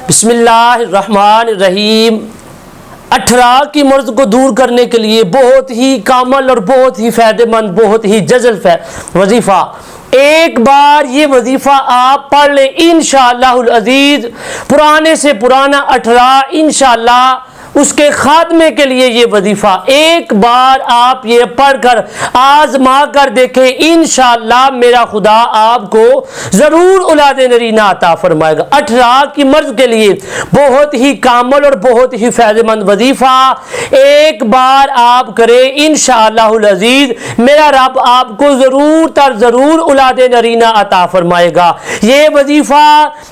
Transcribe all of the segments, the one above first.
بسم اللہ الرحمن الرحیم۔ 18 کی مرض کو دور کرنے کے لیے بہت ہی کامل اور بہت ہی فائدہ مند، بہت ہی جزل وظیفہ۔ ایک بار یہ وظیفہ آپ پڑھ لیں انشاءاللہ العزیز، پرانے سے پرانا 18 انشاءاللہ اس کے خاتمے کے لیے یہ وظیفہ ایک بار آپ یہ پڑھ کر آزما کر دیکھیں، انشاءاللہ میرا خدا آپ کو ضرور اولاد نرینہ عطا فرمائے گا۔ 18 کی مرض کے لیے بہت ہی کامل اور بہت ہی فائدہ مند وظیفہ ایک بار آپ کریں انشاءاللہ العزیز، میرا رب آپ کو ضرور تر ضرور اولاد نرینہ عطا فرمائے گا۔ یہ وظیفہ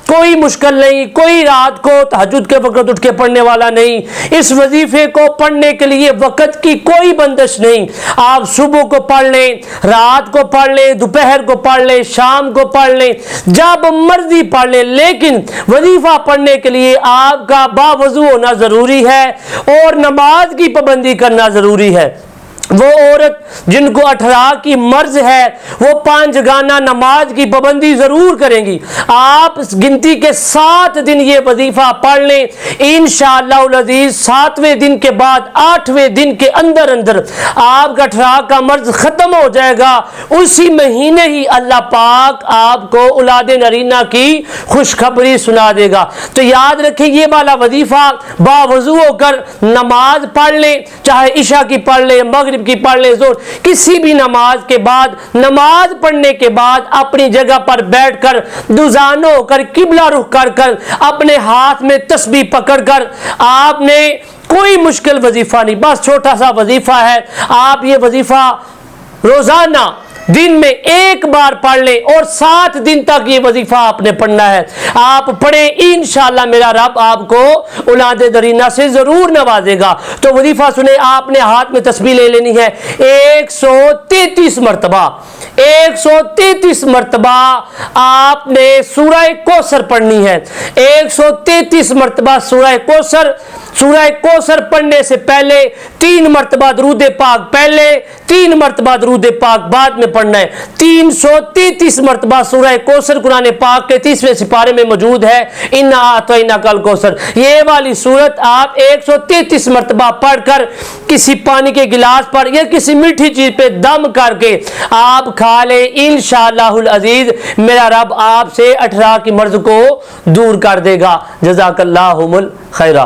کوئی مشکل نہیں، کوئی رات کو تہجد کے وقت اٹھ کے پڑھنے والا نہیں۔ اس وظیفے کو پڑھنے کے لیے وقت کی کوئی بندش نہیں، آپ صبح کو پڑھ لیں، رات کو پڑھ لیں، دوپہر کو پڑھ لیں، شام کو پڑھ لیں، جب مرضی پڑھ لیں، لیکن وظیفہ پڑھنے کے لیے آپ کا باوضو ہونا ضروری ہے اور نماز کی پابندی کرنا ضروری ہے۔ وہ عورت جن کو 18 کی مرض ہے وہ 5 گانا نماز کی پابندی ضرور کریں گی۔ آپ گنتی کے 7 دن یہ وظیفہ پڑھ لیں انشاءاللہ العزیز، 7ویں دن کے بعد 8ویں دن کے اندر اندر آپ کا 18 کا مرض ختم ہو جائے گا۔ اسی مہینے ہی اللہ پاک آپ کو اولاد نرینہ کی خوشخبری سنا دے گا۔ تو یاد رکھیں یہ والا وظیفہ باوضو ہو کر نماز پڑھ لیں، چاہے عشاء کی پڑھ لیں، مغرب کی پڑھ لیں، زور کسی بھی نماز کے بعد، نماز پڑھنے کے بعد اپنی جگہ پر بیٹھ کر دوزانو ہو کر قبلہ رخ کر کر اپنے ہاتھ میں تسبیح پکڑ کر آپ نے کوئی مشکل وظیفہ نہیں، بس چھوٹا سا وظیفہ ہے، آپ یہ وظیفہ روزانہ دن میں ایک بار پڑھ لیں اور 7 دن تک یہ وظیفہ آپ نے پڑھنا ہے۔ آپ پڑھیں انشاءاللہ میرا رب آپ کو اولاد نرینہ سے ضرور نوازے گا۔ تو وظیفہ سنیں، آپ نے ہاتھ میں تسبیح لے لینی ہے 133 مرتبہ، 133 مرتبہ آپ نے سورہ کوثر پڑھنی ہے۔ 133 مرتبہ سورہ کوثر، سورہ کوثر پڑھنے سے پہلے 3 مرتبہ درود پاک پہلے، 3 مرتبہ درود پاک بعد میں پڑھنا ہے۔ 333 مرتبہ سورہ کوثر قرآن پاک کے 30ویں سپارے میں موجود ہے، اِنَّا أَعْطَيْنَاكَ الْكَوْثَرَ۔ یہ والی سورت آپ 133 مرتبہ پڑھ کر کسی پانی کے گلاس پر یا کسی میٹھی چیز پہ دم کر کے آپ کھا لیں انشاءاللہ العزیز، میرا رب آپ سے 18 کی مرض کو دور کر دے گا۔ جزاک اللہ الخیرہ۔